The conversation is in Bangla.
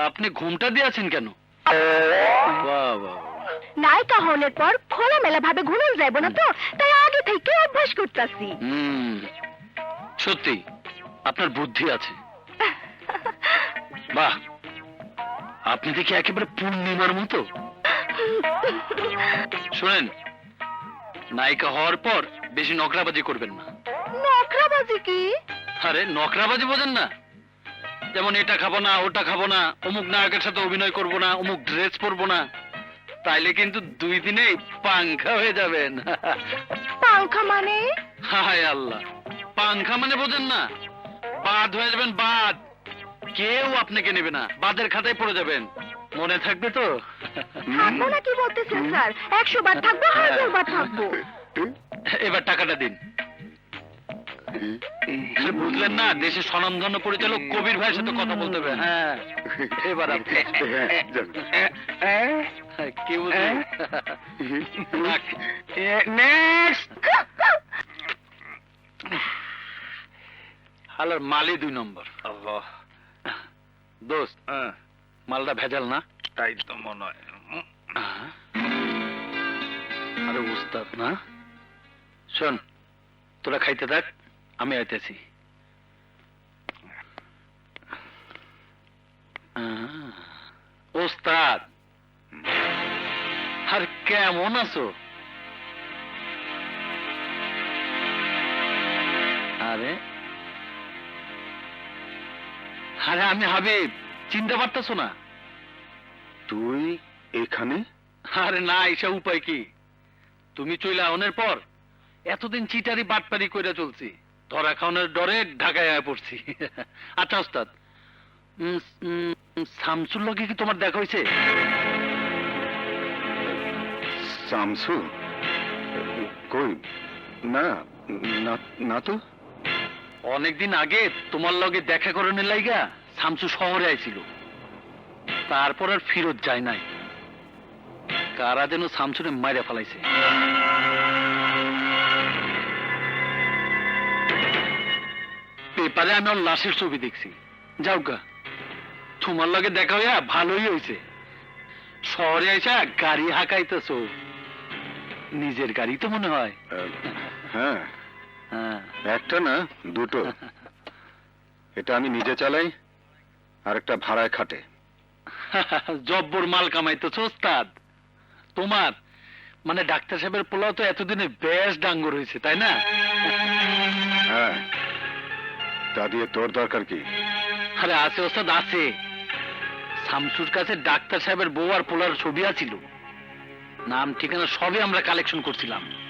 আপনি ঘুমটা দিয়েছেন কেন? বাহ বাহ। নায়িকা হওয়ার পর খোলামেলা ভাবে ঘুমানো যাইব না তো, তাই আগে থেকে অভ্যাস করতেছি। সত্যি আপনার বুদ্ধি আছে। বাহ, আপনি দেখি একেবারে পূর্ণিমার মতো। শোনেন, নায়িকা হওয়ার পর বেশি নকরাবাজি করবেন না। নখরাবাজি কি? আরে নকরাবাজি বোঝেন না? যেমন এটা খাবো না, ওটা খাবো না, অমুক নায়কের সাথে অভিনয় করব না, অমুক ড্রেস পরবো না, তাইলে কিন্তু 2 দিনেই পাংখা হয়ে যাবেন। পাংখা মানে? হায় আল্লাহ, পাংখা মানে বোঝেন না? বাদ হয়ে যাবেন, বাদ। কেউ আপনাকে নেবে না, বাদের খাতায় পড়ে যাবেন। মনে থাকবে তো? থাকবো না কি বলতেছেন স্যার? 100 বার থাকবো, 1000 বার থাকবো। এবার টাকাটা দিন। বুঝলেন না, দেশের স্বনামধন্য পরিচালক কবির ভাইয়ের সাথে কথা বলতে হবে। হ্যাঁ, এবার আপনি কি বুঝলেন? হালার মালি 2 নম্বর। দোস্ত, মালটা ভেজাল না? তাই তো মনে হয়। আরে উস্তাদ না? শোন, তোরা খাইতে থাক, আমি আইতেছি। ওস্তাদ, আর কেমন আছো? আরে আরে আমি হাবিব, চিনতে পারতেছো না? তুই এখানে? আরে না, এসব উপায় কি? তুমি চইলা আউনের পর এতদিন চিটারি বাটপারি কইরা চলছি, ধরা খাওয়ানোর ডরে ঢাকায় আয়া পড়ছি। আচ্ছা ওস্তাদ, শামসুর লগে কি তোমার দেখা হয়েছে? শামসু? কই, না না, না তো। অনেকদিন আগে তোমার লগে দেখা করানোর লাইগা শামসু শহরে আইছিল, তারপর আর ফিরত যায় নাই। কারা যেন শামসুরে মাইরা ফেলাইছে। পেপারে আমি ওর লাশের ছবি দেখছি। যাও গা, তোমার লগে দেখা হইয়া ভালোই হয়েছে। শহরে আইসা গাড়ি হাঁকাইতেছ, নিজের গাড়ি তো মনে হয়। হ্যাঁ, হ্যাঁ। একটা না, দুটো। এটা আমি নিজে চালাই, আর একটা ভাড়ায় খাটে। জব্বর মাল কামাইতেছ ওস্তাদ। তোমার মানে ডাক্তার সাহেবের পোলাও তো এতদিনে বেশ ডাঙ্গর হয়েছে, তাই না? হ্যাঁ, তা দিয়ে তোর দরকার কি? আরে আছে ওস্তাদ, আছে। শামসুর কাছে ডাক্তার সাহেবের বউ আর পোলার ছবি আছিল, নাম ঠিকানা সবই আমরা কালেকশন করছিলাম।